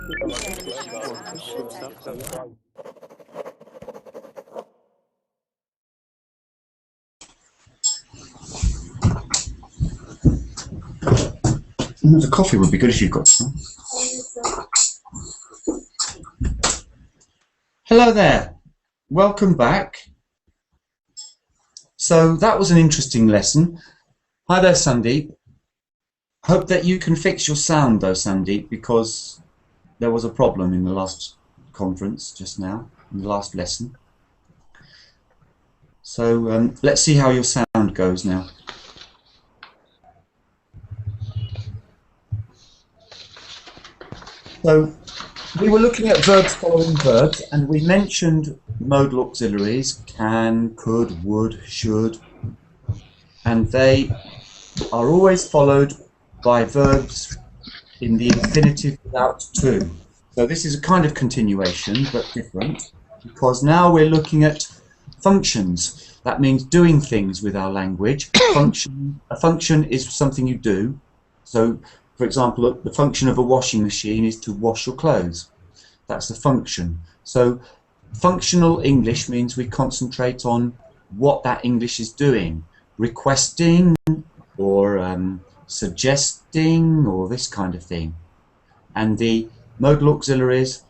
The coffee would be good if you've got some. Hello there. Welcome back. So that was an interesting lesson. Hi there, Sandeep. Hope that you can fix your sound though, Sandeep, because there was a problem in the last conference just now, in the last lesson. So let's see how your sound goes now. So we were looking at verbs following verbs, and we mentioned modal auxiliaries, can, could, would, should, and they are always followed by verbs in the infinitive without to. So this is a kind of continuation, but different, because now we're looking at functions. That means doing things with our language. A function is something you do. So, for example, the function of a washing machine is to wash your clothes. That's a function. So functional English means we concentrate on what that English is doing. Requesting or suggesting or this kind of thing. And the modal auxiliaries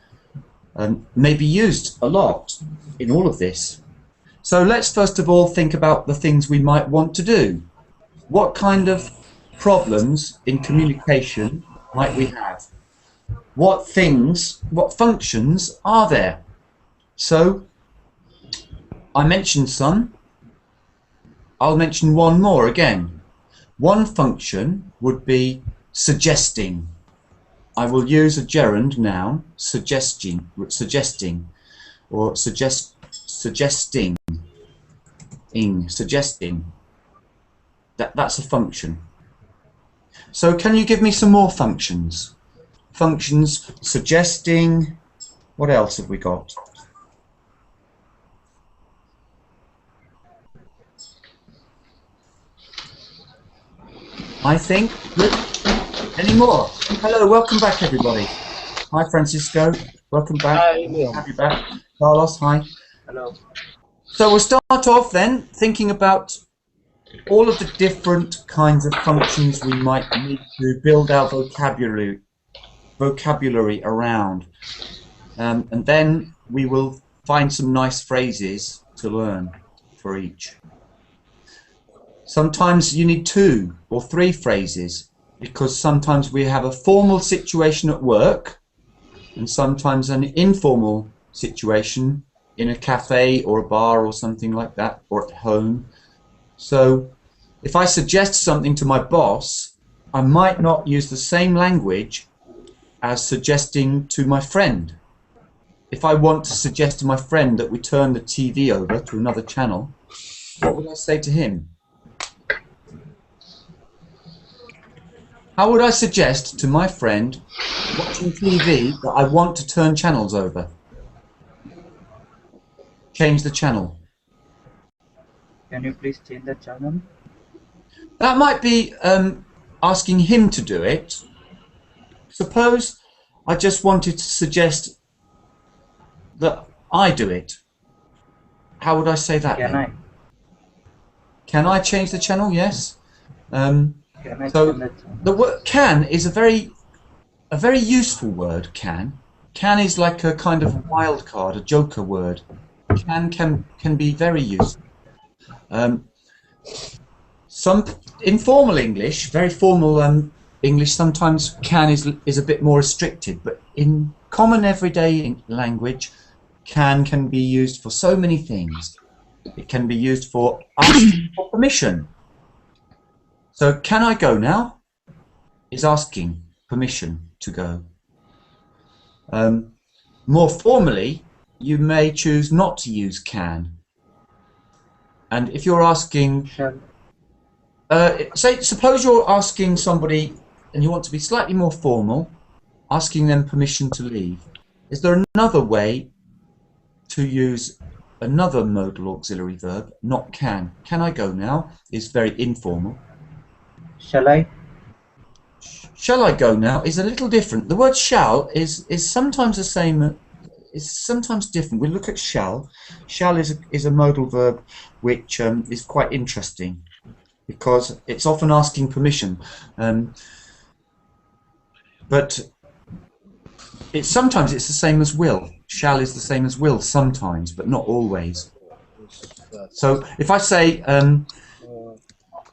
may be used a lot in all of this. So let's first of all think about the things we might want to do. What kind of problems in communication might we have? What functions are there? So I mentioned some. I'll mention one more again. One function would be suggesting. I will use a gerund noun, suggesting, or suggesting. That's a function. So can you give me some more functions? Functions, suggesting, what else have we got? I think, any more? Hello, welcome back everybody. Hi Francisco, welcome back. Hi, have you back. Carlos, hi. Hello. So we'll start off then thinking about all of the different kinds of functions we might need to build our vocabulary around. And then we will find some nice phrases to learn for each. Sometimes you need 2 or 3 phrases, because sometimes we have a formal situation at work and sometimes an informal situation in a cafe or a bar or something like that, or at home. So if I suggest something to my boss, I might not use the same language as suggesting to my friend. If I want to suggest to my friend that we turn the TV over to another channel, what would I say to him? How would I suggest to my friend watching TV that I want to turn channels over? Change the channel. Can you please change the channel? That might be asking him to do it. Suppose I just wanted to suggest that I do it. How would I say that? Can I change the channel? Yes. So the word "can" is a very useful word. Can is like a kind of wild card, a joker word. Can be very useful. Some informal English, very formal English, sometimes "can" is a bit more restricted, but in common everyday language, can be used for so many things. It can be used for asking for permission. So, can I go now? Is asking permission to go. More formally, you may choose not to use can. And if you're asking, suppose you're asking somebody and you want to be slightly more formal, asking them permission to leave. Is there another way to use another modal auxiliary verb, not can? Can I go now is very informal. Shall I? shall I go now is a little different. The word shall is sometimes the same, is sometimes different. We look at shall. Shall is a modal verb which is quite interesting because it's often asking permission. But sometimes it's the same as will. Shall is the same as will sometimes, but not always. So if I say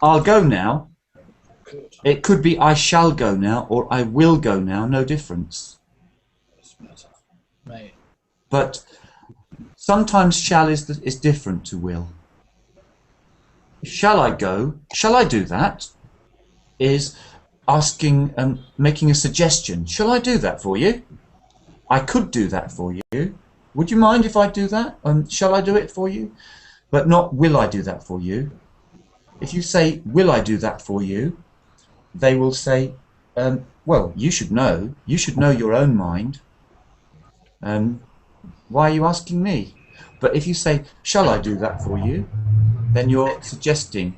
I'll go now, it could be I shall go now or I will go now, no difference. But sometimes shall is different to will. Shall I go? Shall I do that? Is asking, making a suggestion. Shall I do that for you? I could do that for you. Would you mind if I do that? Shall I do it for you? But not will I do that for you. If you say will I do that for you, they will say, well, you should know. You should know your own mind. Why are you asking me? But if you say shall I do that for you, then you're suggesting.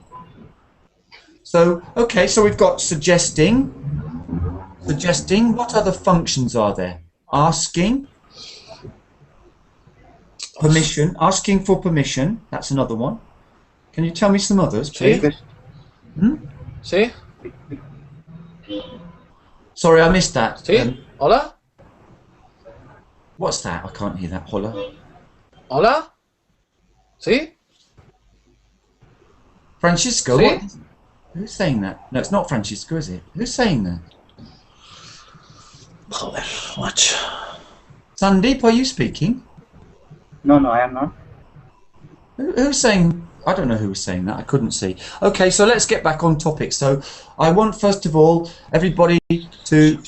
So, okay, so we've got suggesting. Suggesting, what other functions are there? Asking. Permission, asking for permission, that's another one. Can you tell me some others, please? Sí. Sorry, I missed that. Sí. Hola. What's that? I can't hear that. Hola. Hola. Sí. Francisco, Sí. what? Who's saying that? No, it's not Francisco, is it? Who's saying that? Joder, macho. Sandeep, are you speaking? No, I am not. Who's saying? I don't know who was saying that. I couldn't see. Okay, so let's get back on topic. So I want, first of all, everybody to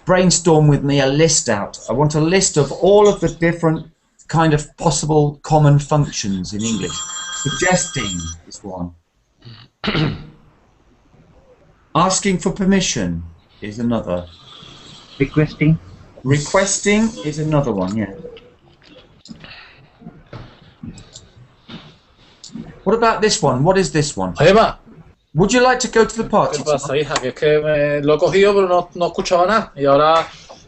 brainstorm with me a list out. I want a list of all of the different kind of possible common functions in English. Suggesting is one. Asking for permission is another. Requesting. Requesting is another one, yeah. What about this one? What is this one? Oye, ma, Would you like to go to the party? ¿qué pasa, hija? Que es que lo he cogido pero no escuchaba nada. Y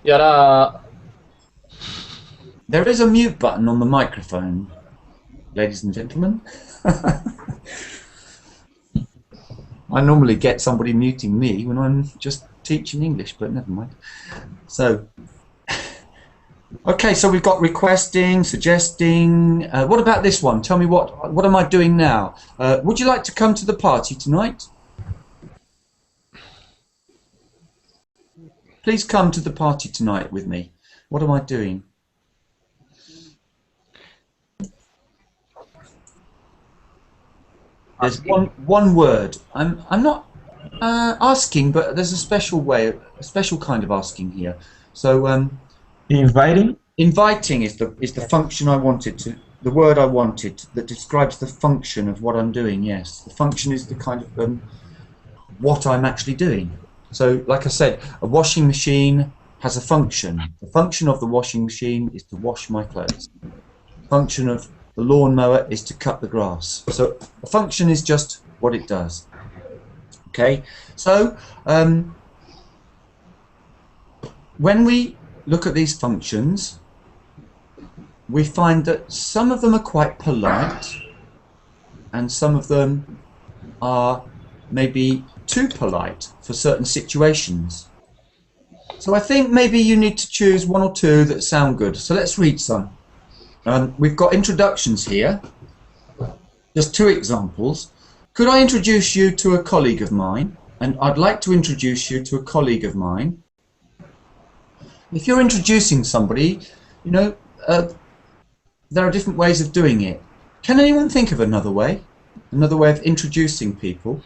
ahora... There is a mute button on the microphone, ladies and gentlemen. I normally get somebody muting me when I'm just teaching English, but never mind. So, okay, so we've got requesting, suggesting. What about this one? Tell me what am I doing now? Would you like to come to the party tonight? Please come to the party tonight with me. What am I doing? There's one word. I'm not asking, but there's a special way, a special kind of asking here. So inviting. Inviting is the function I wanted to, the word I wanted that describes the function of what I'm doing. Yes, the function is the kind of what I'm actually doing. So, like I said, a washing machine has a function. The function of the washing machine is to wash my clothes. The function of the lawnmower is to cut the grass. So a function is just what it does. Okay, so when we look at these functions, we find that some of them are quite polite and some of them are maybe too polite for certain situations. So I think maybe you need to choose one or two that sound good. So let's read some. We've got introductions here. Just two examples. Could I introduce you to a colleague of mine? And I'd like to introduce you to a colleague of mine. If you're introducing somebody, you know, there are different ways of doing it. Can anyone think of another way? Another way of introducing people?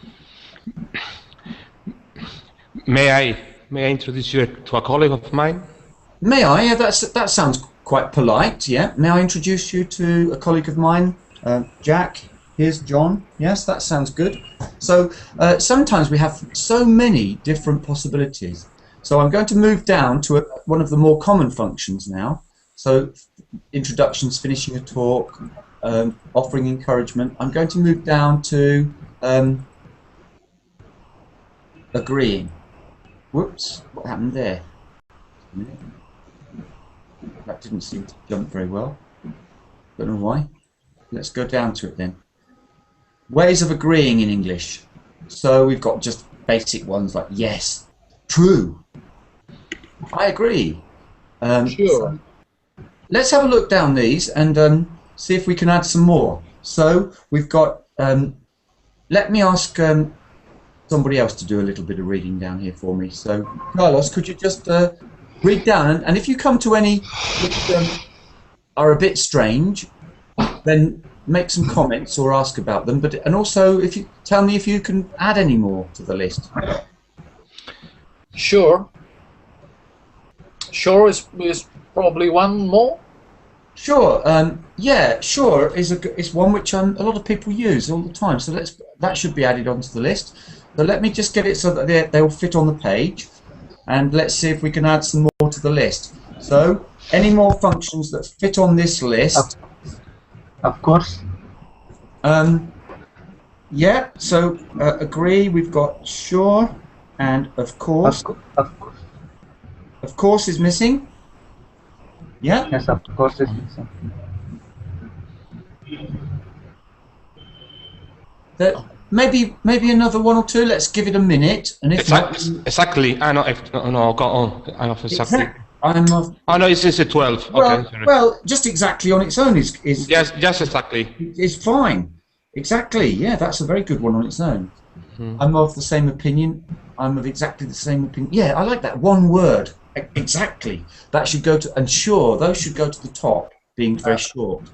May I introduce you to a colleague of mine? May I? Yeah, that sounds quite polite, yeah. May I introduce you to a colleague of mine? Jack, here's John. Yes, that sounds good. So sometimes we have so many different possibilities. So I'm going to move down to one of the more common functions now. So introductions, finishing a talk, offering encouragement. I'm going to move down to agreeing. Whoops, what happened there? That didn't seem to jump very well. Don't know why. Let's go down to it then. Ways of agreeing in English. So we've got just basic ones like yes, true, I agree. Sure. So let's have a look down these and see if we can add some more. So we've got, let me ask somebody else to do a little bit of reading down here for me. So Carlos, could you just read down, and if you come to any which are a bit strange, then make some comments or ask about them. And also, if you tell me if you can add any more to the list. Sure. Sure is probably one more. Sure. Yeah. Sure is one which a lot of people use all the time. So that should be added onto the list. So let me just get it so that they will fit on the page, and let's see if we can add some more to the list. So any more functions that fit on this list? Of course. Yeah. So agree. We've got sure and of course. Of course is missing. Yeah. Yes, of course it's missing. Maybe another one or two. Let's give it a minute, and if not, Exactly. I know. No, go on. I know exactly. Oh no, it's a 12. Well, Okay. Sorry. well, just exactly on its own is Yes, just exactly. is fine. Exactly. Yeah, that's a very good one on its own. I'm of the same opinion. I'm of exactly the same opinion. Yeah, I like that one word. Exactly. That should go to, and sure, those should go to the top, being very short.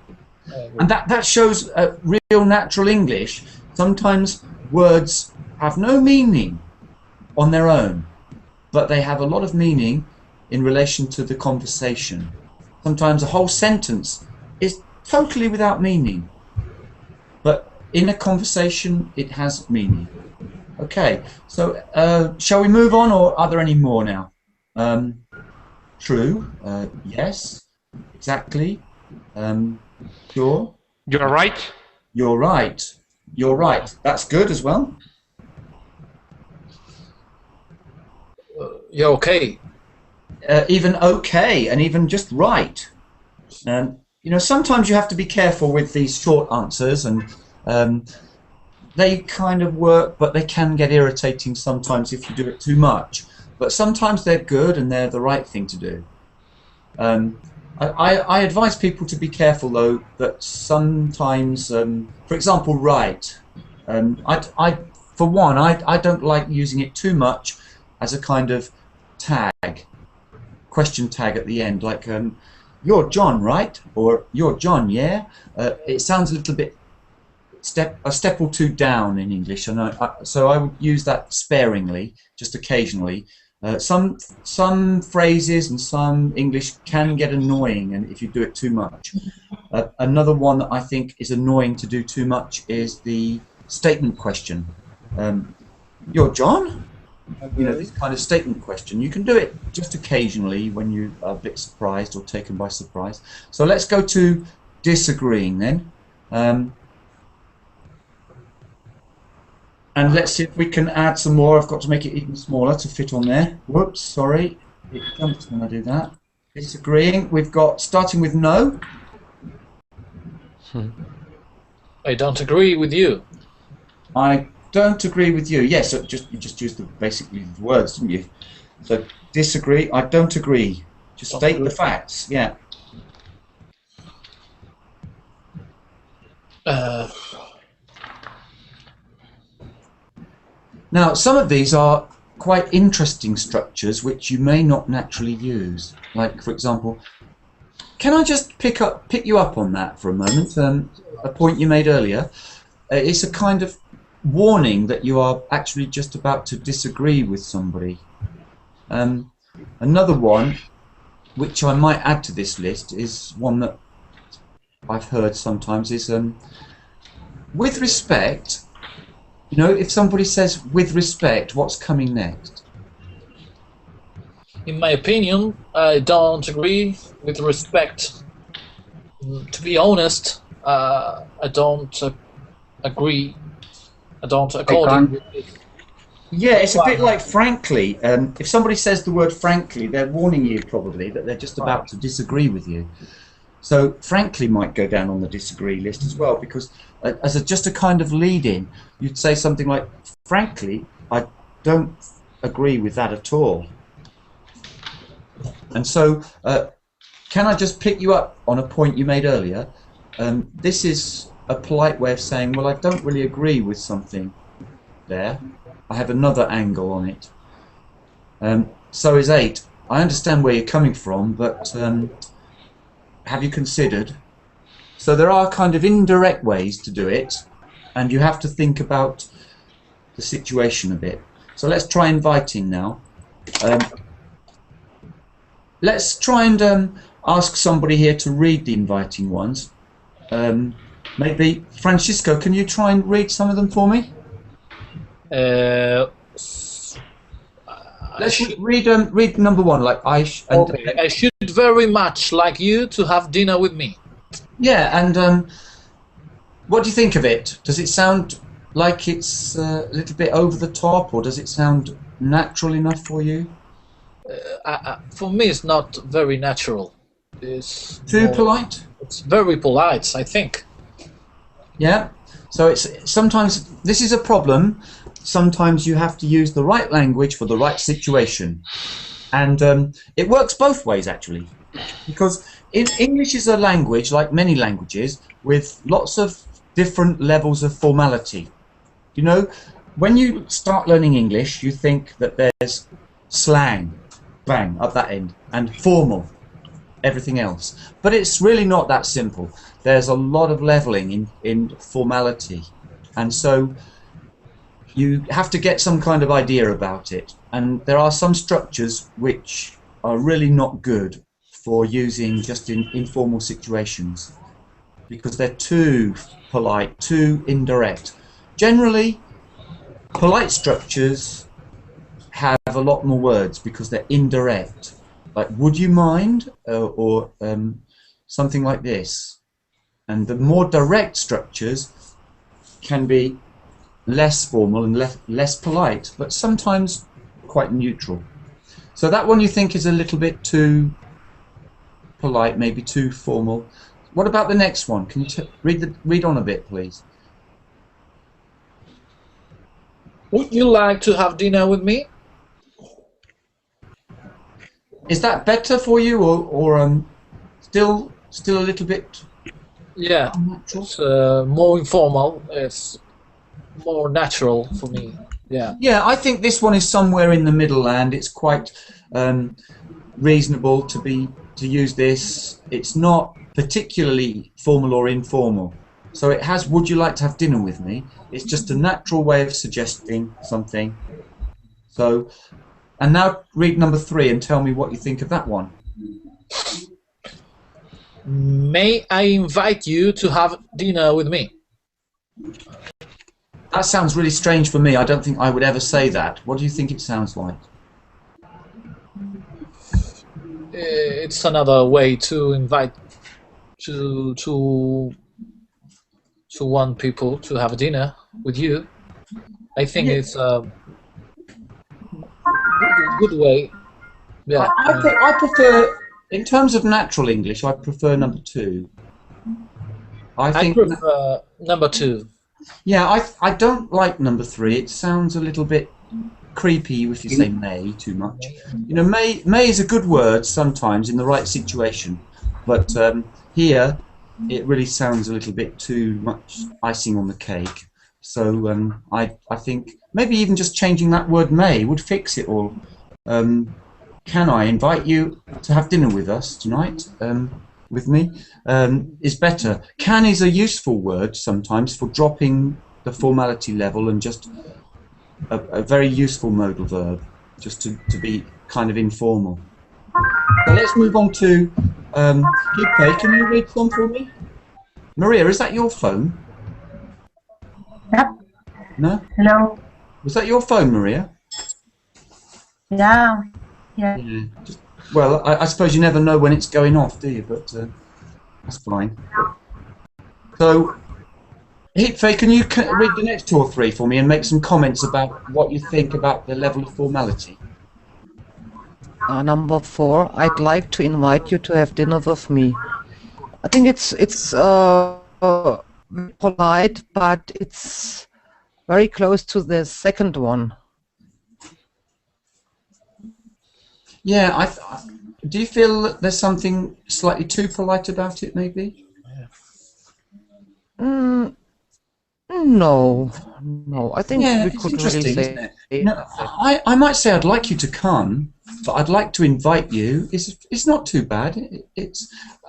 And that shows real natural English. Sometimes words have no meaning on their own, but they have a lot of meaning in relation to the conversation. Sometimes a whole sentence is totally without meaning, but in a conversation it has meaning. Okay, so shall we move on, or are there any more now? True, yes, exactly, sure. You're right. You're right. You're right. That's good as well. Yeah, okay. Even okay, and even just right. You know, sometimes you have to be careful with these short answers, and they kind of work, but they can get irritating sometimes if you do it too much. But sometimes they're good and they're the right thing to do. I advise people to be careful, though, that sometimes, for example, right. For one, I don't like using it too much as a kind of tag, question tag at the end, like you're John, right? Or you're John, yeah? It sounds a little bit a step or two down in English, and so I would use that sparingly, just occasionally. Some phrases and some English can get annoying, and if you do it too much. Another one that I think is annoying to do too much is the statement question. You're John? You know, this kind of statement question. You can do it just occasionally when you are a bit surprised or taken by surprise. So let's go to disagreeing then. And let's see if we can add some more. I've got to make it even smaller to fit on there. Whoops, sorry. It jumps when I do that. Disagreeing. We've got, starting with no. I don't agree with you. I don't agree with you. Yes, so you just used the basically the words, didn't you? So disagree. I don't agree. Just state the facts. Yeah. Now, some of these are quite interesting structures which you may not naturally use. Like, for example, can I just pick you up on that for a moment? A point you made earlier. It's a kind of warning that you are actually just about to disagree with somebody. Another one, which I might add to this list, is one that I've heard sometimes, is with respect. You know, if somebody says with respect, what's coming next? In my opinion, I don't agree with respect. To be honest, I don't agree. I don't according with it. Yeah, it's a bit like frankly. If somebody says the word frankly, they're warning you probably that they're just about to disagree with you. So frankly might go down on the disagree list as well, because as just a kind of lead-in, you'd say something like, frankly, I don't agree with that at all. And so, can I just pick you up on a point you made earlier? This is a polite way of saying, well, I don't really agree with something there. I have another angle on it. So is 8. I understand where you're coming from, but have you considered? So there are kind of indirect ways to do it, and you have to think about the situation a bit. So let's try inviting now. Let's try and ask somebody here to read the inviting ones. Maybe Francisco, can you try and read some of them for me? Let's read number 1. Like I should very much like you to have dinner with me. Yeah, and what do you think of it? Does it sound like it's a little bit over the top, or does it sound natural enough for you? For me, it's not very natural. It's too polite. It's very polite, I think. Yeah. So it's sometimes this is a problem. Sometimes you have to use the right language for the right situation, and it works both ways actually, because English is a language like many languages with lots of different levels of formality. You know, when you start learning English, you think that there's slang, bang, up that end, and formal, everything else. But it's really not that simple. There's a lot of leveling in formality, and so you have to get some kind of idea about it. And there are some structures which are really not good for using just in informal situations, because they're too polite, too indirect. Generally, polite structures have a lot more words because they're indirect. Like, would you mind? Or something like this. And the more direct structures can be less formal and less polite, but sometimes quite neutral. So that one you think is a little bit too polite, maybe too formal. What about the next one? Can you read on a bit, please? Would you like to have dinner with me? Is that better for you, or still a little bit? Yeah, it's more informal. It's more natural for me. Yeah. Yeah, I think this one is somewhere in the middle, and it's quite reasonable to use this. It's not particularly formal or informal. So it has, would you like to have dinner with me? It's just a natural way of suggesting something. So, and now read number 3 and tell me what you think of that one. May I invite you to have dinner with me? That sounds really strange for me. I don't think I would ever say that. What do you think it sounds like? It's another way to invite to want people to have dinner with you. I think it's a good way. Yeah. I prefer, in terms of natural English, I prefer number 2. I prefer number 2. Yeah, I don't like number 3. It sounds a little bit creepy if you say may too much. You know, may is a good word sometimes in the right situation, but here it really sounds a little bit too much icing on the cake. So I think maybe even just changing that word may would fix it all. Can I invite you to have dinner with us tonight? With me is better. Can is a useful word sometimes for dropping the formality level and just a very useful modal verb, just to be kind of informal. So let's move on to Gipe. Can you read some for me? Maria, is that your phone? Yep. No? Hello. Was that your phone, Maria? Yeah. Yeah. Well, I suppose you never know when it's going off, do you? But that's fine. So, Faye, can you read the next 2 or 3 for me and make some comments about what you think about the level of formality? Number 4, I'd like to invite you to have dinner with me. I think it's polite, but it's very close to the second one. Yeah, do you feel that there's something slightly too polite about it, maybe? No, I think Yeah, we it's could interesting, really isn't say. it? No, I might say I'd like you to come, but I'd like to invite you. It's not too bad.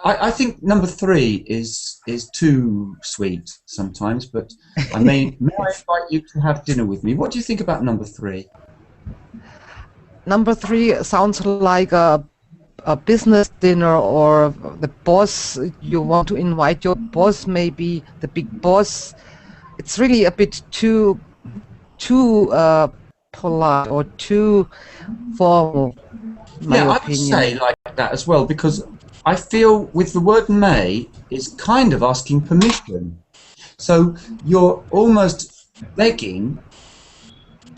I think number 3 is too sweet sometimes, but may I invite you to have dinner with me? What do you think about number 3? Number 3 sounds like a business dinner, or the boss. You want to invite your boss, maybe the big boss. It's really a bit too polite or too formal, in my opinion. I would say like that as well, because I feel with the word may is kind of asking permission. So you're almost begging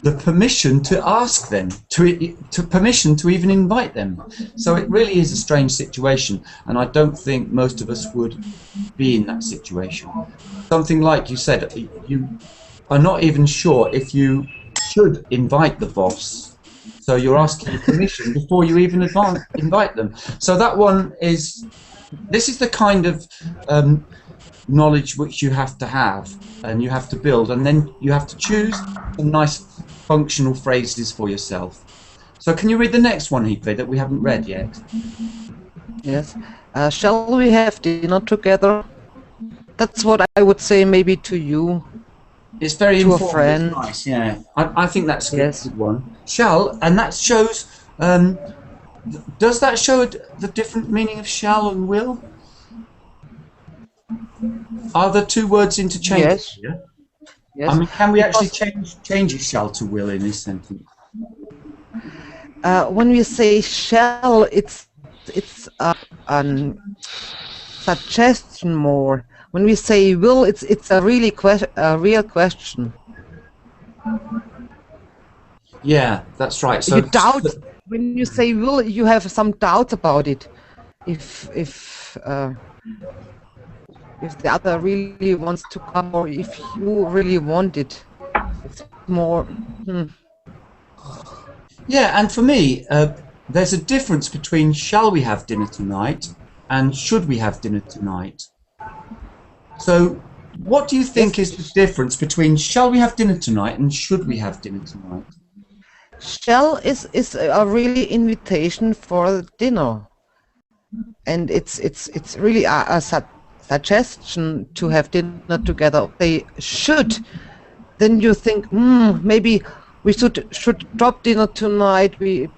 the permission to ask them, to permission to even invite them. So it really is a strange situation, and I don't think most of us would be in that situation. Something like you said, you are not even sure if you should invite the boss. So you're asking permission before you even invite them. So that one is, this is the kind of knowledge which you have to have, and you have to build, and then you have to choose some nice functional phrases for yourself. So can you read the next one, Heathway, that we haven't read yet? Yes. Shall we have dinner together? That's what I would say maybe to you. It's very to informal. A friend. It's nice, yeah. I think that's a Yes. good one. Shall, and that shows, does that show the different meaning of shall and will? Are the 2 words interchangeable? Yes. Yeah? Yes. I mean, can we actually change it shall to will in this sentence? When we say shall, it's a suggestion more. When we say will, it's a real question. Yeah, that's right. So You doubt when you say will, you have some doubts about it. If the other really wants to come, or if you really want it, it's more. Yeah, and for me, there's a difference between shall we have dinner tonight and should we have dinner tonight. So what do you think is the difference between shall we have dinner tonight and should we have dinner tonight? Shall is a really invitation for dinner, and it's really a suggestion to have dinner together. They should. Then you think, maybe we should drop dinner tonight. We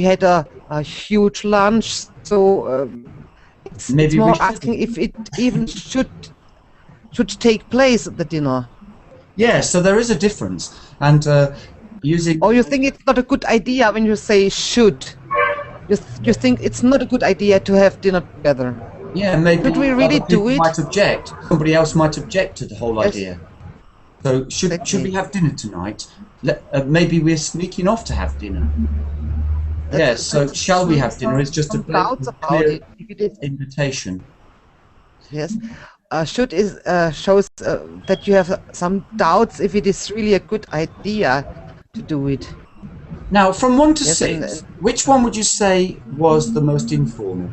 had a huge lunch, so it's more asking if it even should take place at the dinner. Yeah, so there is a difference, and using. Or you think it's not a good idea when you say should. You think it's not a good idea to have dinner together. Yeah, maybe. Could we really do it? Might object. Somebody else might object to the whole idea. So should we have dinner tonight? Maybe we're sneaking off to have dinner. Yes. So shall we have dinner is just a clear invitation. Yes. Should is shows that you have some doubts if it is really a good idea to do it. Now, from 1 to 6, which one would you say was the most informal?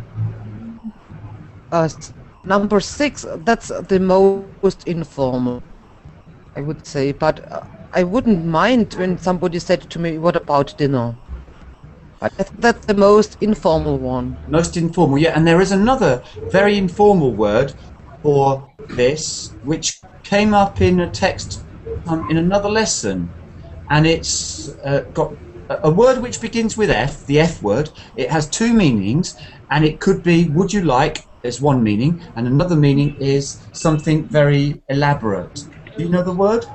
Number 6, that's the most informal, I would say. But I wouldn't mind when somebody said to me, "What about dinner?" But that's the most informal one. Most informal, yeah. And there is another very informal word for this, which came up in a text in another lesson, and it's got a word which begins with F, the F word. It has 2 meanings, and it could be "would you like" is one meaning, and another meaning is something very elaborate. Do you know the word?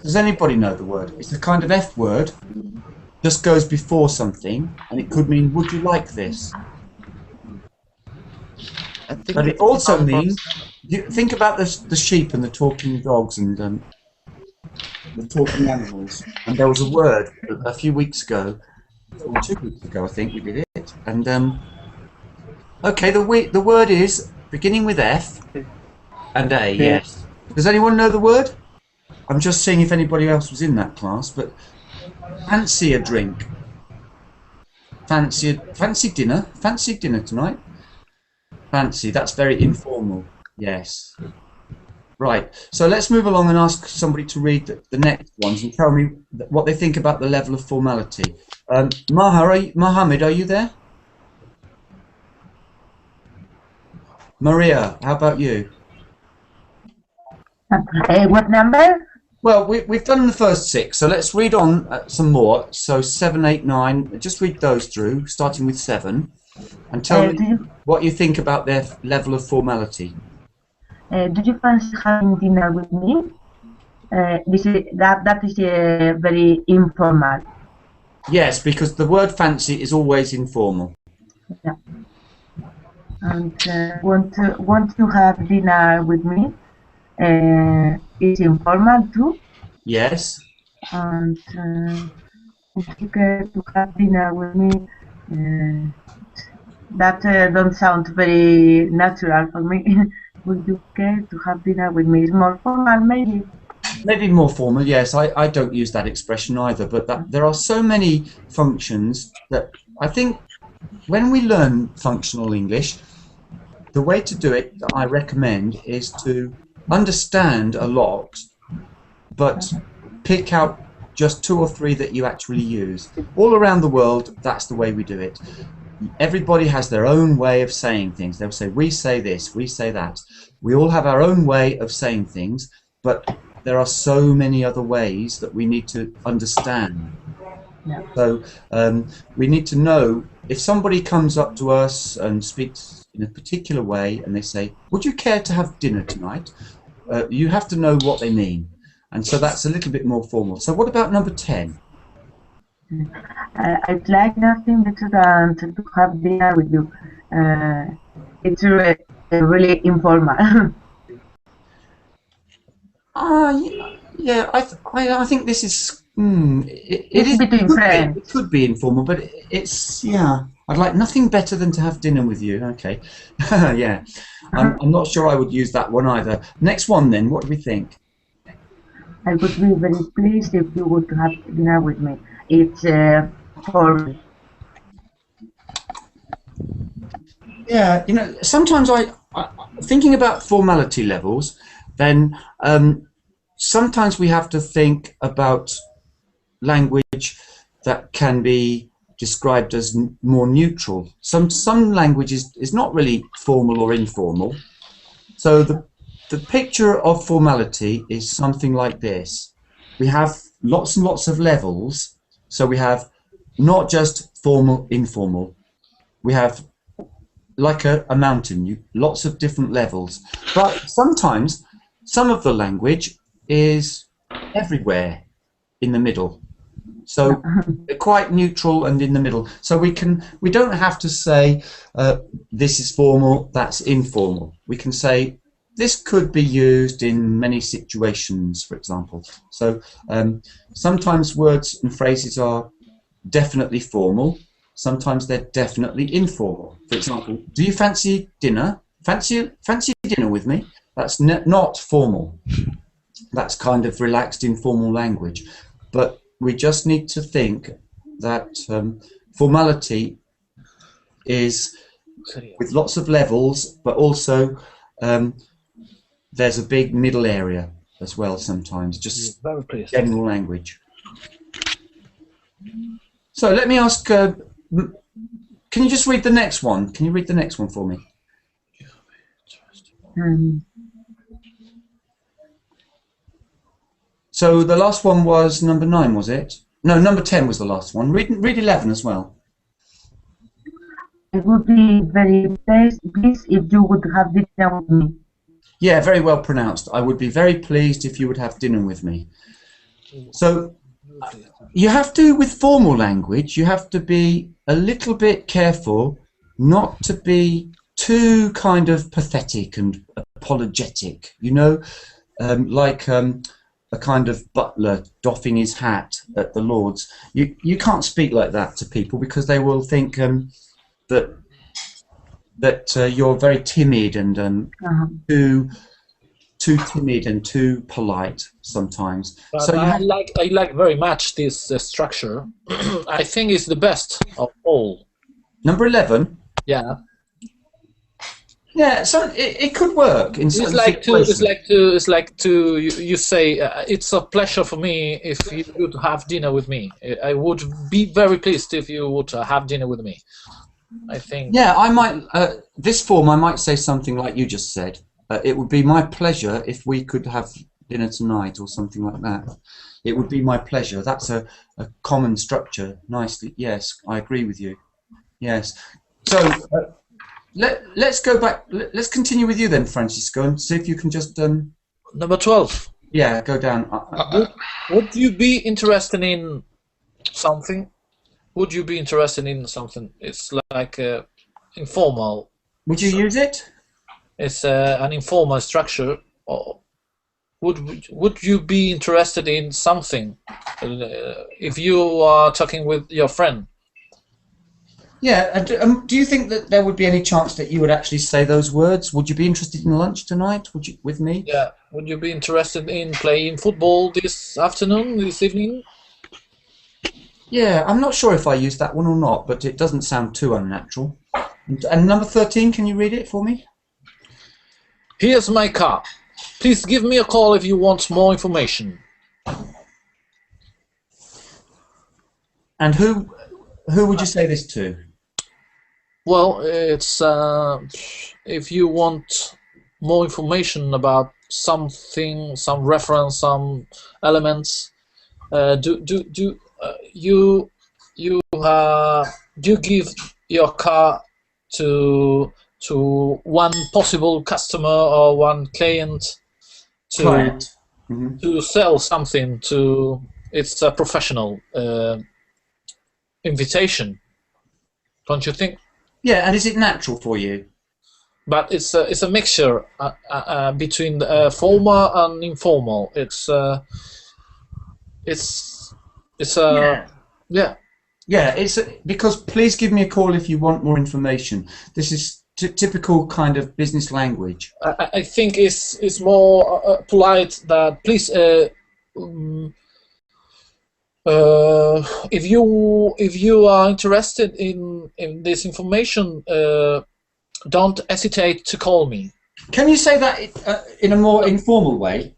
Does anybody know the word? It's a kind of F word, just goes before something, and it could mean "would you like this?" I think But it it's also about means, you think about the sheep and the talking dogs and the talking animals. And there was a word a few weeks ago, or 2 weeks ago, I think we did it. And okay, the word is beginning with F and A. Yes. Does anyone know the word? I'm just seeing if anybody else was in that class. But fancy a drink. Fancy dinner. Fancy dinner tonight. Fancy. That's very informal. Yes. Right. So let's move along and ask somebody to read the next ones and tell me what they think about the level of formality. Mohammed, are you there? Maria, how about you? What number? Well, we've done the first 6, so let's read on some more. So 7, 8, 9. Just read those through, starting with 7, and tell me what you think about their level of formality. Do you fancy having dinner with me? That is very informal. Yes, because the word fancy is always informal. Yeah. And want to have dinner with me? It's informal too. Yes. And would you care to have dinner with me? That don't sound very natural for me. Would you care to have dinner with me? It's more formal, maybe. Maybe more formal, yes. I don't use that expression either, but there are so many functions that I think when we learn functional English, the way to do it that I recommend is to understand a lot, but pick out just 2 or 3 that you actually use. All around the world, that's the way we do it. Everybody has their own way of saying things. They'll say, we say this, we say that. We all have our own way of saying things, but there are so many other ways that we need to understand. Yeah. So we need to know if somebody comes up to us and speaks in a particular way and they say, would you care to have dinner tonight? You have to know what they mean. And so that's a little bit more formal. So what about number 10? I'd like nothing better than to have dinner with you. It's really informal. Yeah, I think this is. It is between friends. It could be informal, but it's yeah. I'd like nothing better than to have dinner with you. Okay, yeah. I'm not sure I would use that one either. Next one, then. What do we think? I would be very pleased if you would have dinner with me. It's for. Yeah, you know, sometimes I thinking about formality levels, then sometimes we have to think about language that can be described as more neutral. Some language is not really formal or informal. So the picture of formality is something like this. We have lots and lots of levels. So we have not just formal, informal. We have like a mountain, lots of different levels. But sometimes some of the language is everywhere in the middle. So they're quite neutral and in the middle. So we don't have to say this is formal, that's informal. We can say this could be used in many situations, for example. So sometimes words and phrases are definitely formal. Sometimes they're definitely informal. For example, do you fancy dinner? Fancy dinner with me? That's not formal. That's kind of relaxed, informal language. But we just need to think that formality is with lots of levels, but also there's a big middle area as well sometimes, just general language. So let me ask, can you just read the next one? Can you read the next one for me? So the last one was number 9, was it? No, number 10 was the last one. Read 11 as well. I would be very pleased if you would have dinner with me. Yeah, very well pronounced. I would be very pleased if you would have dinner with me. So you have to, with formal language, you have to be a little bit careful not to be too kind of pathetic and apologetic, you know, like a kind of butler doffing his hat at the Lord's. You can't speak like that to people because they will think that you're very timid and too timid and too polite sometimes. But So I like very much this structure. I think it's the best of all. number 11. Yeah. Yeah, so it could work in certain situations. It's like to you say it's a pleasure for me if you would have dinner with me. I would be very pleased if you would have dinner with me. I think. Yeah, I might. This form, I might say something like you just said. It would be my pleasure if we could have dinner tonight, or something like that. It would be my pleasure. That's a common structure. Nicely, yes, I agree with you. Yes. So let's go back. Let's continue with you then, Francisco, and see if you can just Number 12. Yeah, go down. Would you be interested in something? Would you be interested in something? It's like informal. Would you use it? It's an informal structure. Or would you be interested in something if you are talking with your friend? Yeah. Do you think that there would be any chance that you would actually say those words? Would you be interested in lunch tonight? Would you with me? Yeah. Would you be interested in playing football this afternoon, this evening? Yeah, I'm not sure if I used that one or not, but it doesn't sound too unnatural. And number 13, can you read it for me? Here's my car. Please give me a call if you want more information. And who would you say this to? Well, it's if you want more information about something, some reference, some elements, you give your car to one possible customer or one client to sell something to. It's a professional invitation, don't you think? Yeah, and is it natural for you? But it's a mixture between formal and informal. Yeah. It's because please give me a call if you want more information. This is typical kind of business language. I think it's more polite that please if you are interested in this information, don't hesitate to call me. Can you say that in a more informal way?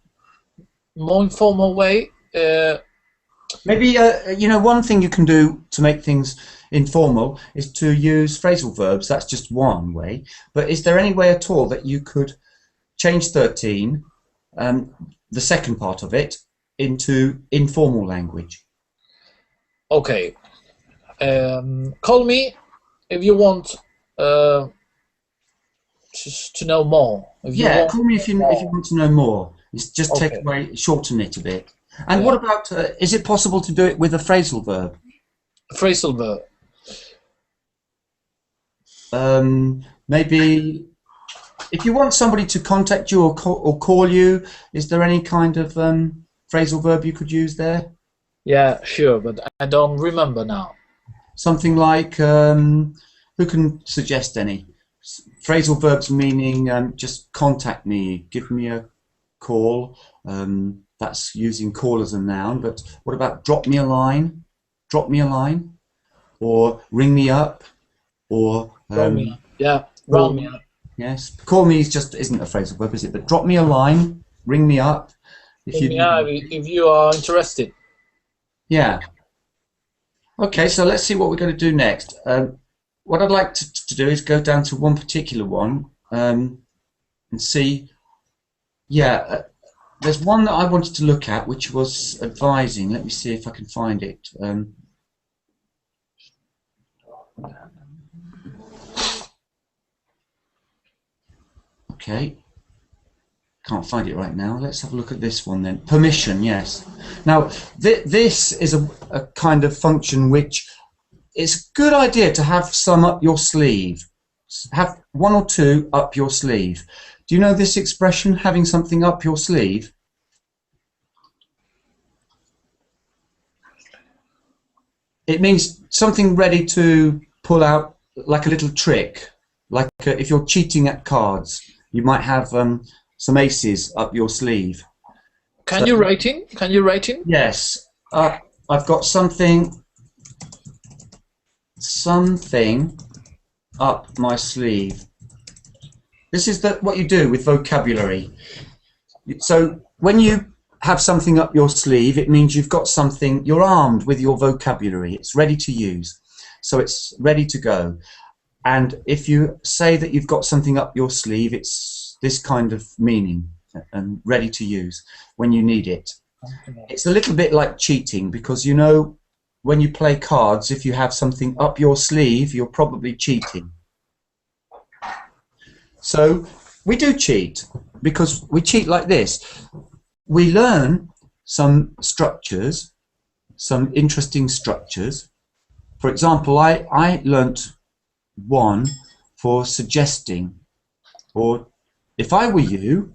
More informal way. Maybe you know, one thing you can do to make things informal is to use phrasal verbs. That's just one way. But is there any way at all that you could change 13, the second part of it, into informal language? Okay. Call me if you want to know more. Call me if you want to know more. It's just shorten it a bit. And what about, is it possible to do it with a phrasal verb? Phrasal verb. Maybe if you want somebody to contact you or call you, is there any kind of phrasal verb you could use there? Yeah, sure, but I don't remember now. Something like, who can suggest any? Phrasal verbs meaning just contact me, give me a call. That's using call as a noun, but what about drop me a line? Drop me a line? Or ring me up? Or round me up. Yeah, round me up. Yes, call me isn't a phrasal verb, is it? But drop me a line, ring me up. If you are interested. Yeah. Okay, so let's see what we're going to do next. What I'd like to do is go down to one particular one and see. Yeah, there's one that I wanted to look at, which was advising. Let me see if I can find it. Okay. Can't find it right now. Let's have a look at this one then. Permission, yes. Now, this is a kind of function which it's a good idea to have some up your sleeve have one or two up your sleeve. Do you know this expression, having something up your sleeve? It means something ready to pull out, like a little trick. Like if you're cheating at cards, you might have some aces up your sleeve. Can you write in? Can you write in? Yes. I've got something up my sleeve. This is what you do with vocabulary. So when you have something up your sleeve, it means you've got something, you're armed with your vocabulary. It's ready to use. So it's ready to go. And if you say that you've got something up your sleeve, it's this kind of meaning and ready to use when you need it. It's a little bit like cheating, because you know when you play cards, if you have something up your sleeve, you're probably cheating. So we do cheat, because we cheat like this. We learn some structures, some interesting structures. For example, I learnt one for suggesting, or if I were you,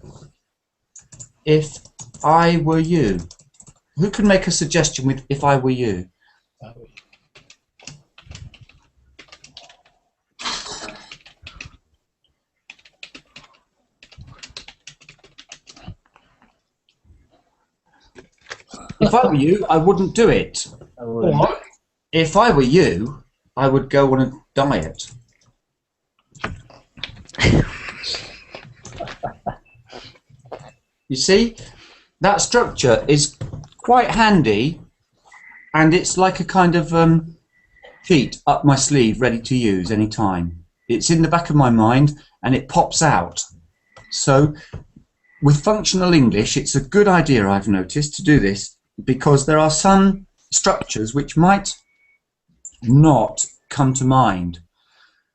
if I were you. Who can make a suggestion with if I were you? If I were you, I wouldn't do it. Or, if I were you, I would go on a diet. You see, that structure is quite handy, and it's like a kind of cheat up my sleeve, ready to use any time. It's in the back of my mind, and it pops out. So, with functional English, it's a good idea, I've noticed, to do this, because there are some structures which might not come to mind.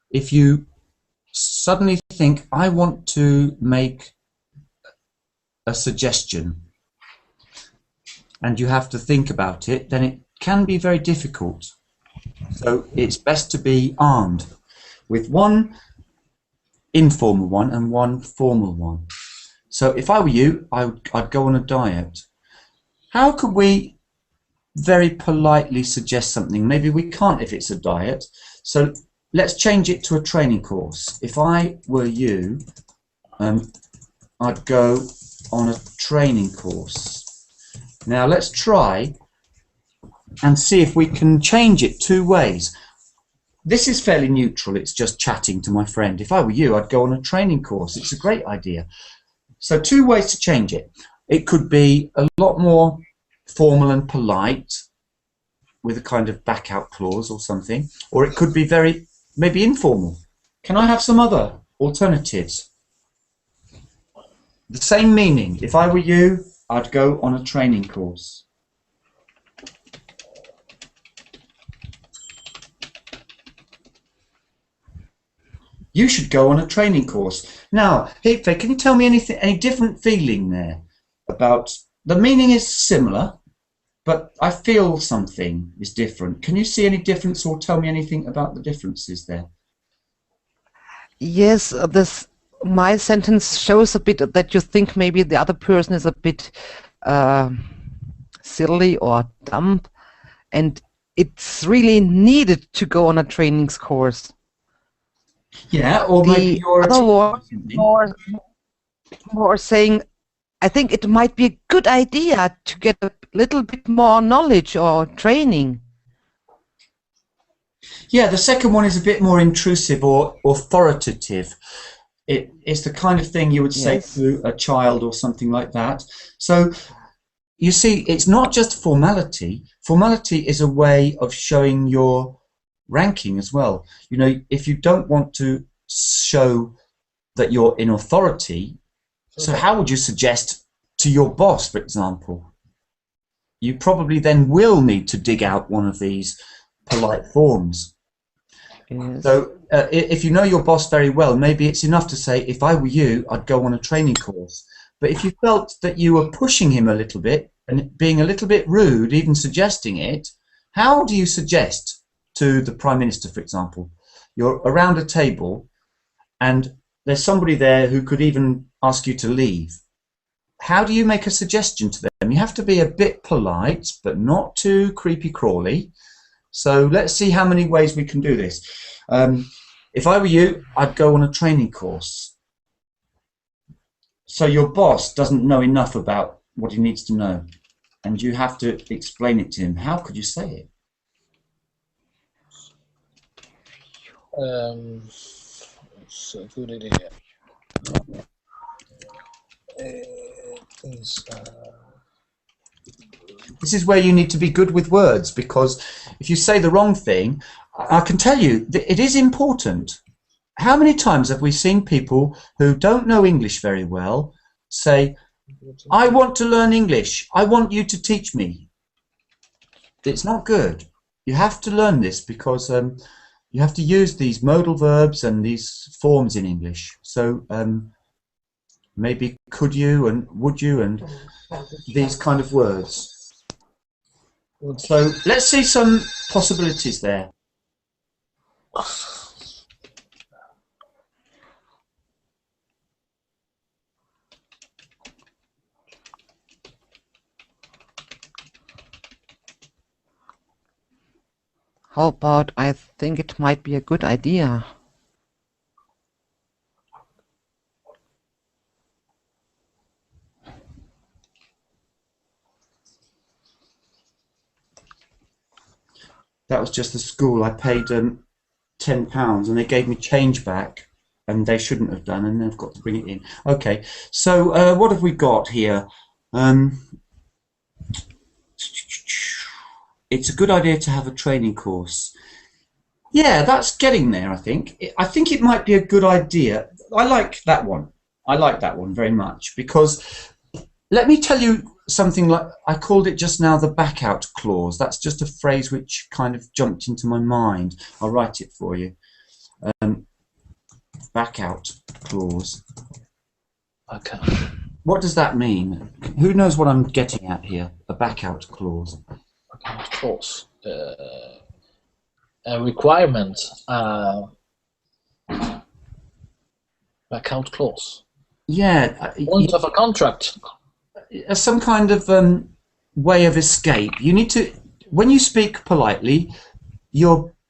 If you suddenly think, I want to make a suggestion, and you have to think about it, then it can be very difficult. So it's best to be armed with one informal one and one formal one. So if I were you, I'd go on a diet. How could we very politely suggest something? Maybe we can't if it's a diet. So let's change it to a training course. If I were you, I'd go on a training course. Now let's try and see if we can change it two ways. This is fairly neutral, it's just chatting to my friend. If I were you, I'd go on a training course. It's a great idea. So two ways to change it. It could be a lot more formal and polite with a kind of back out clause or something, or it could be very, maybe informal. Can I have some other alternatives? The same meaning. If I were you, I'd go on a training course. You should go on a training course. Now, Hitve, can you tell me anything, any different feeling there about, the meaning is similar, but I feel something is different. Can you see any difference or tell me anything about the differences there? Yes, my sentence shows a bit that you think maybe the other person is a bit silly or dumb, and it's really needed to go on a training course. Yeah, or maybe you're other one more saying, I think it might be a good idea to get a little bit more knowledge or training. Yeah, the second one is a bit more intrusive or authoritative. It's the kind of thing you would say to a child or something like that. So, you see, it's not just formality. Formality is a way of showing your ranking as well. You know, if you don't want to show that you're in authority, so how would you suggest to your boss, for example? You probably then will need to dig out one of these polite forms. Yes. So if you know your boss very well, maybe it's enough to say, if I were you, I'd go on a training course. But if you felt that you were pushing him a little bit and being a little bit rude, even suggesting it, how do you suggest to the Prime Minister, for example? You're around a table and there's somebody there who could even ask you to leave. How do you make a suggestion to them? You have to be a bit polite, but not too creepy crawly. So let's see how many ways we can do this. If I were you, I'd go on a training course. So your boss doesn't know enough about what he needs to know, and you have to explain it to him. How could you say it? It's a good idea. This is where you need to be good with words, because if you say the wrong thing, I can tell you that it is important. How many times have we seen people who don't know English very well say, I want to learn English, I want you to teach me? It's not good. You have to learn this, because you have to use these modal verbs and these forms in English. So maybe could you and would you and these kind of words. So let's see some possibilities there. How about I think it might be a good idea? That was just the school. I paid £10 and they gave me change back, and they shouldn't have done, and they've got to bring it in. Okay, so what have we got here? It's a good idea to have a training course. Yeah, that's getting there, I think. I think it might be a good idea. I like that one. I like that one very much, because let me tell you something. Like I called it just now the back out clause. That's just a phrase which kind of jumped into my mind. I'll write it for you. Back out clause. Okay. What does that mean? Who knows what I'm getting at here? A back out clause. Of course. A requirement. Back out clause. Yeah. Point of a contract. Some kind of way of escape. You need to, when you speak politely,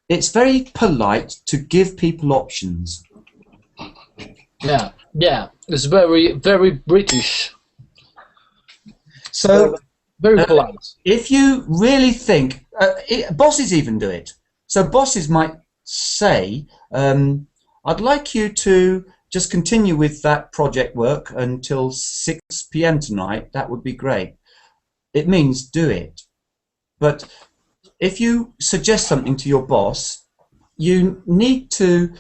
it's very polite to give people options. Yeah, yeah, it's very, very British. So very polite. If you really think, bosses even do it. So bosses might say, I'd like you to just continue with that project work until 6 p.m. tonight. That would be great. It means do it. But if you suggest something to your boss, you need to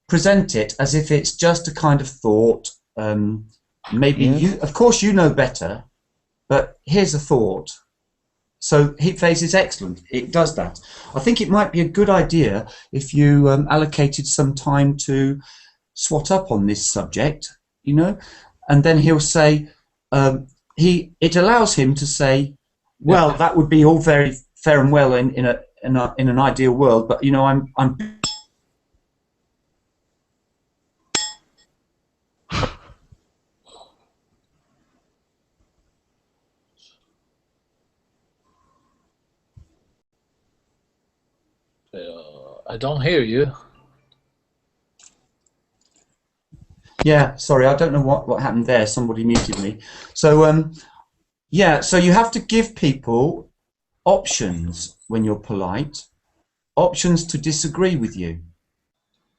present it as if it's just a kind of thought. Maybe you, of course, you know better, but here's a thought. So heat phase is excellent. It does that. I think it might be a good idea if you allocated some time to swat up on this subject, you know, and then he'll say, it allows him to say, well, that would be all very fair and well in an ideal world, but you know, I'm I don't hear you. Yeah, sorry, I don't know what happened there. Somebody muted me. So yeah, so you have to give people options when you're polite, options to disagree with you.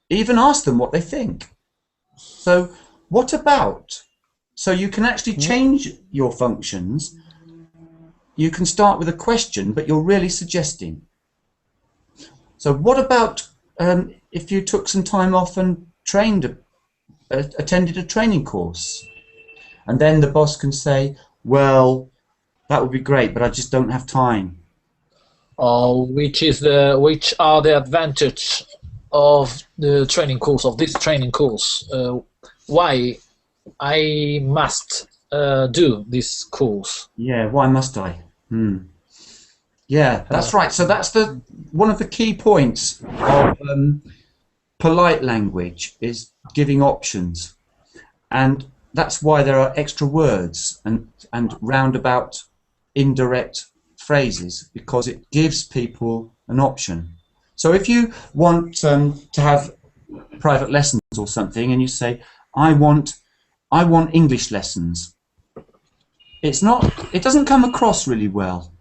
Even ask them what they think. So what about? So you can actually change your functions. You can start with a question, but you're really suggesting. So what about if you took some time off and attended a training course, and then the boss can say, well, that would be great, but I just don't have time. Which are the advantage of the training course, of this training course? Why I must do this course? Yeah, why must I? Yeah, that's right. So that's one of the key points of polite language is giving options, and that's why there are extra words and roundabout indirect phrases, because it gives people an option. So if you want to have private lessons or something, and you say, I want English lessons, it doesn't come across really well.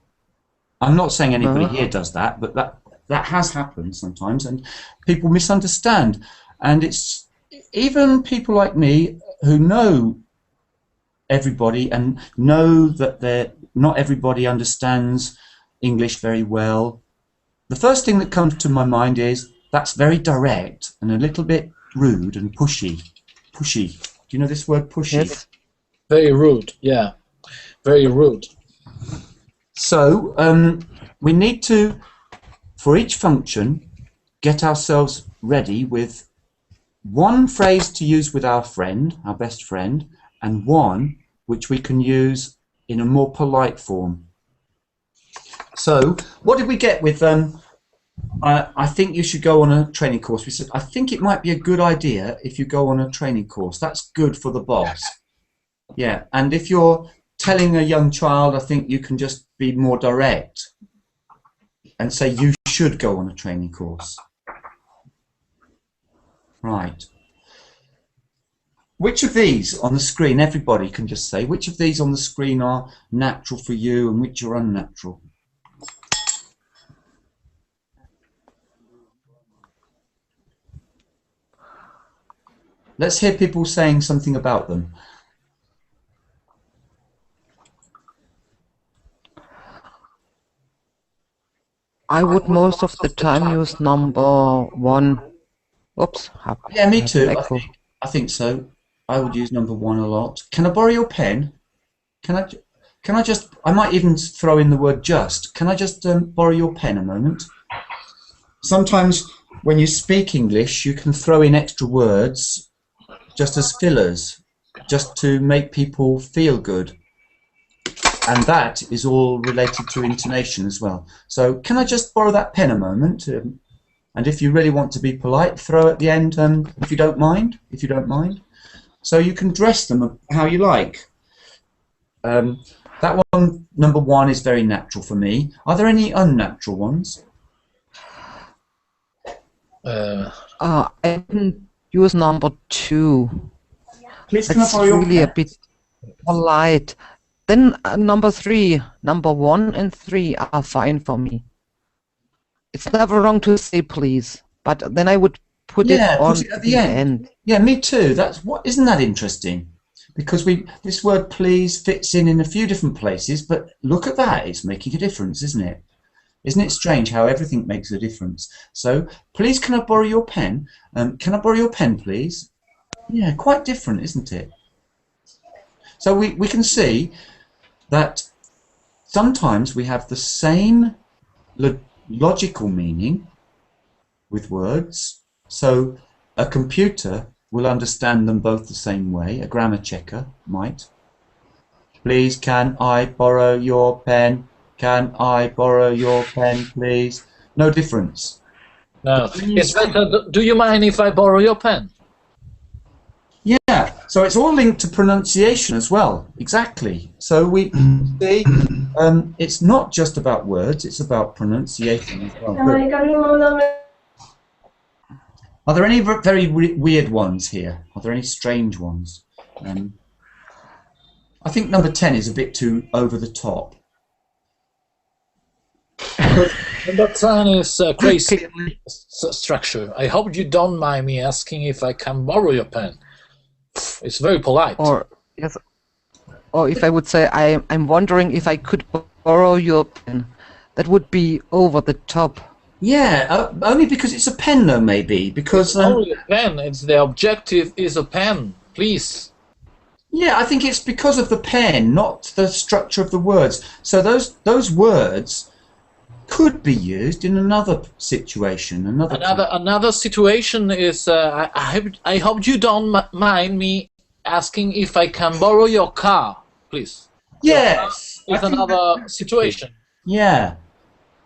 I'm not saying anybody here does that, but that has happened sometimes, and people misunderstand. And it's even people like me who know everybody and know that not everybody understands English very well. The first thing that comes to my mind is that's very direct and a little bit rude and pushy. Pushy. Do you know this word, pushy? Yes. Very rude, yeah. Very rude. So we need to, for each function, get ourselves ready with one phrase to use with our friend, our best friend, and one which we can use in a more polite form. So what did we get with I think you should go on a training course. We said, I think it might be a good idea if you go on a training course. That's good for the boss. Yeah, and if you're telling a young child, I think you can just be more direct and say you should go on a training course. Right. Which of these on the screen, everybody can just say, which of these on the screen are natural for you and which are unnatural? Let's hear people saying something about them. I would most of the time use number 1. Oops. Yeah, me too. I think so. I would use number 1 a lot. Can I borrow your pen? Can I just? I might even throw in the word just. Can I just borrow your pen a moment? Sometimes when you speak English, you can throw in extra words just as fillers, just to make people feel good. And that is all related to intonation as well. So can I just borrow that pen a moment? And if you really want to be polite, throw at the end, if you don't mind. If you don't mind. So you can dress them how you like. That one, number 1, is very natural for me. Are there any unnatural ones? I didn't use number 2. Please It's really a bit polite. Then number 3, number 1 and 3 are fine for me. It's never wrong to say please, but then I would put it on at the end. Yeah, me too. Isn't that interesting? Because this word please fits in a few different places, but look at that, it's making a difference, isn't it? Isn't it strange how everything makes a difference? So, please can I borrow your pen? Can I borrow your pen, please? Yeah, quite different, isn't it? So we can see that sometimes we have the same logical meaning with words. So a computer will understand them both the same way. A grammar checker might. Please, can I borrow your pen? Can I borrow your pen, please? No difference. No, it's better. Do you mind if I borrow your pen? Yeah, so it's all linked to pronunciation as well. Exactly. So we see it's not just about words, it's about pronunciation as well. Are there any very weird ones here? Are there any strange ones? I think number 10 is a bit too over the top. Number 10 is crazy structure. I hope you don't mind me asking if I can borrow your pen. It's very polite. Or yes, or if I would say I'm wondering if I could borrow your pen, that would be over the top. Yeah, only because it's a pen, though, maybe because only a pen. It's the objective is a pen. Please. Yeah, I think it's because of the pen, not the structure of the words. So those words could be used in another situation. Another situation is I hope you don't mind me asking if I can borrow your car, please. Yes, is another situation. Yeah,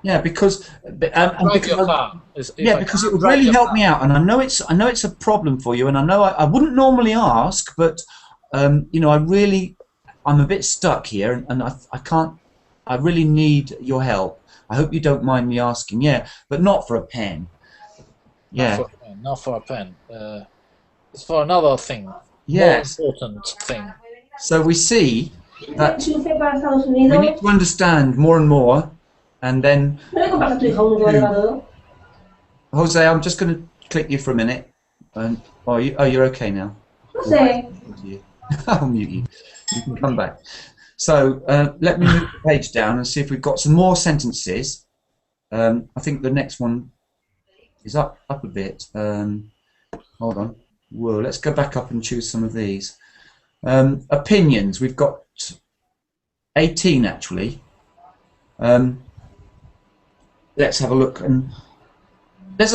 Yeah, because Drive your car. Yeah, because it would really help me out, and I know it's a problem for you, and I know I wouldn't normally ask, but you know, I'm a bit stuck here, and I can't. I really need your help. I hope you don't mind me asking. Yeah, but not for a pen. Yeah, not for a pen. It's for another thing. Yes. More important thing. So we see that we need to understand more and more, and then. Jose, I'm just going to click you for a minute. You're okay now. I'll mute you. You can come back. So let me move the page down and see if we've got some more sentences. I think the next one is up a bit. Hold on. Whoa, let's go back up and choose some of these. Opinions. We've got 18 actually. Let's have a look. And there's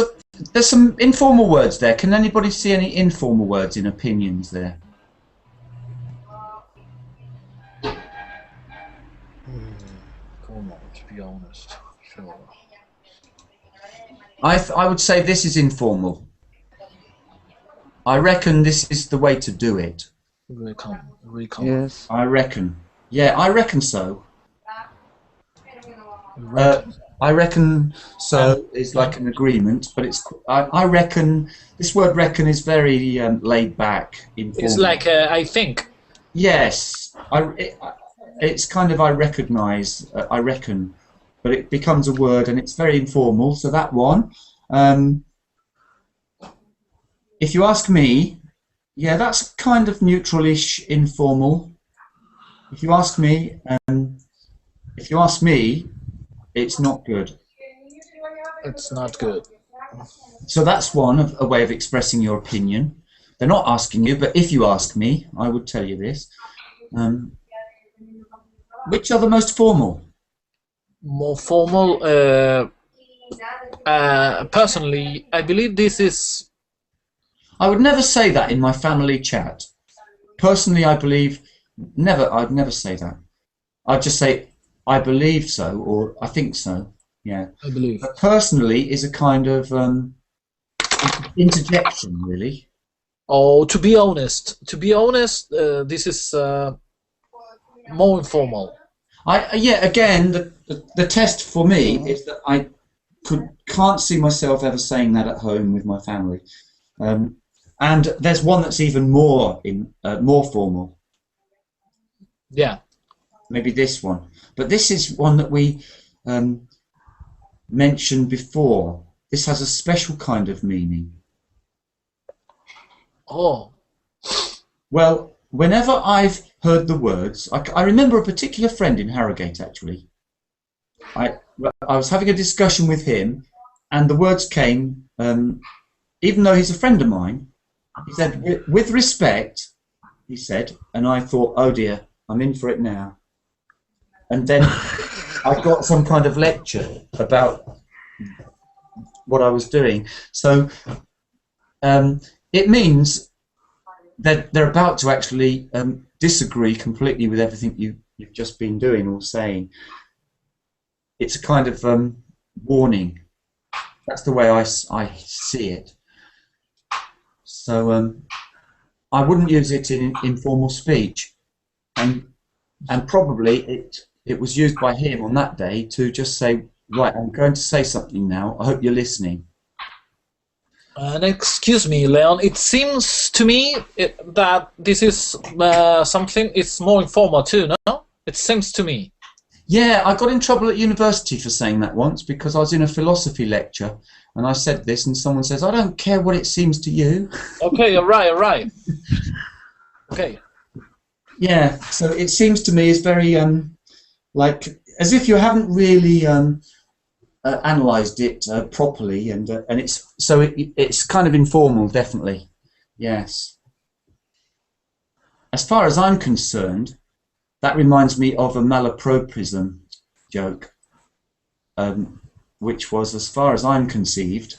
some informal words there. Can anybody see any informal words in opinions there? Come on, to be honest. Sure. I would say this is informal. I reckon this is the way to do it. Recon. Yes. I reckon. Yeah, I reckon so. I reckon so is like an agreement, but it's. I reckon this word "reckon" is very laid back. Informal. It's like I think. Yes, it's kind of I recognise. I reckon, but it becomes a word and it's very informal. So that one. If you ask me, yeah, that's kind of neutral-ish, informal. If you ask me, it's not good. It's not good. So that's one a way of expressing your opinion. They're not asking you, but if you ask me, I would tell you this. Which are the most formal? More formal. Personally, I believe this is. I would never say that in my family chat. Personally, I believe I'd never say that. I'd just say I believe so or I think so. Yeah. I believe. But personally is a kind of interjection, really. Oh, to be honest, this is more informal. Yeah. Again, the test for me is that I can't see myself ever saying that at home with my family. And there's one that's even more more formal. Yeah. Maybe this one, but this is one that we mentioned before. This has a special kind of meaning. Oh. Well, whenever I've heard the words, I remember a particular friend in Harrogate actually. I was having a discussion with him, and the words came. Even though he's a friend of mine, he said, "With respect," he said, and I thought, "Oh dear, I'm in for it now." And then I got some kind of lecture about what I was doing. So it means that they're about to actually disagree completely with everything you've just been doing or saying. It's a kind of warning. That's the way I see it. So I wouldn't use it in informal speech, and probably it was used by him on that day to just say, right, I'm going to say something now. I hope you're listening. And excuse me, Leon. It seems to me that this is something. It's more informal too. No, it seems to me. Yeah, I got in trouble at university for saying that once because I was in a philosophy lecture and I said this and someone says, "I don't care what it seems to you." Okay, all right. Okay. Yeah, so it seems to me is very like as if you haven't really analysed it properly, and it's kind of informal, definitely. Yes. As far as I'm concerned, that reminds me of a malapropism joke, which was, as far as I'm conceived.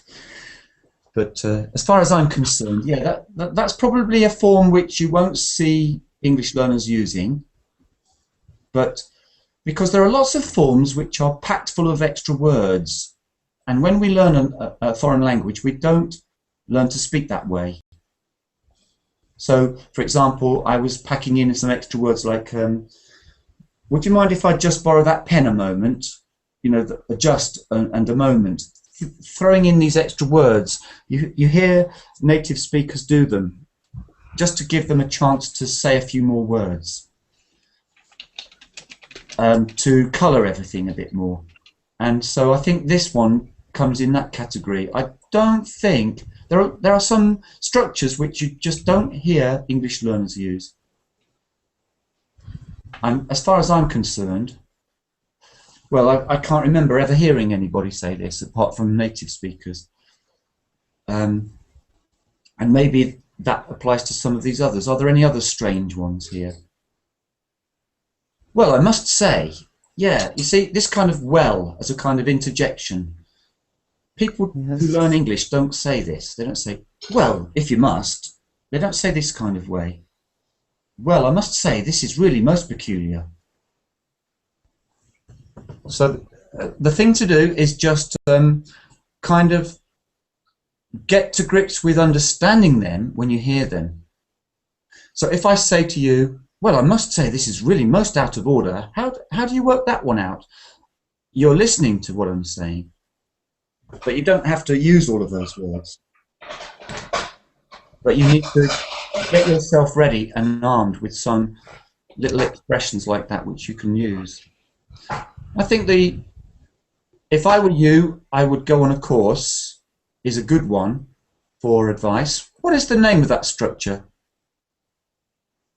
But as far as I'm concerned, yeah, that's probably a form which you won't see English learners using. But because there are lots of forms which are packed full of extra words, and when we learn a foreign language, we don't learn to speak that way. So, for example, I was packing in some extra words like, would you mind if I just borrow that pen a moment? You know, a just and a moment. Throwing in these extra words, you hear native speakers do them, just to give them a chance to say a few more words, to colour everything a bit more. And so I think this one comes in that category. I don't think there are some structures which you just don't hear English learners use. As far as I'm concerned, well, I can't remember ever hearing anybody say this apart from native speakers. And maybe that applies to some of these others. Are there any other strange ones here? Well, I must say, yeah, you see, this kind of well as a kind of interjection. People who learn English don't say this. They don't say, well, if you must. They don't say this kind of way. Well, I must say, this is really most peculiar. So the thing to do is just kind of get to grips with understanding them when you hear them. So if I say to you, well, I must say this is really most out of order, how do you work that one out? You're listening to what I'm saying, but you don't have to use all of those words. But you need to get yourself ready and armed with some little expressions like that which you can use. I think if I were you, I would go on a course is a good one for advice. What is the name of that structure?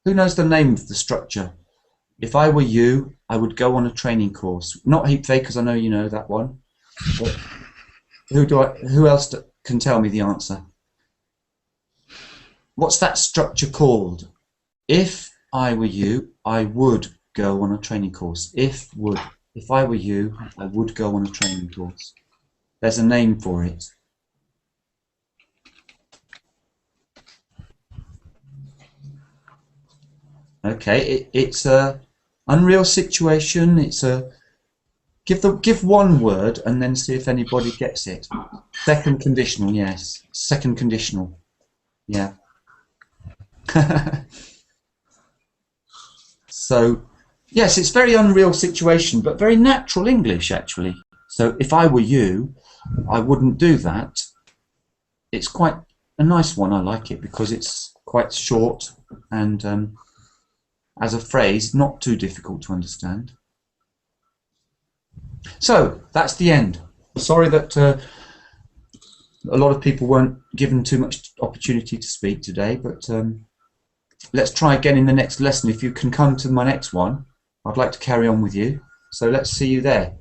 Who knows the name of the structure? If I were you, I would go on a training course. Not heap fake, because I know you know that one. But who else can tell me the answer? What's that structure called? If I were you, I would go on a training course. If I were you, I would go on a training course. There's a name for it. Okay, it's a unreal situation. It's a give one word and then see if anybody gets it. Second conditional, yes. Second conditional, yeah. So, yes, it's very unreal situation, but very natural English actually. So if I were you, I wouldn't do that. It's quite a nice one. I like it because it's quite short and as a phrase, not too difficult to understand. So that's the end. Sorry that a lot of people weren't given too much opportunity to speak today, but let's try again in the next lesson. If you can come to my next one, I'd like to carry on with you. So let's see you there.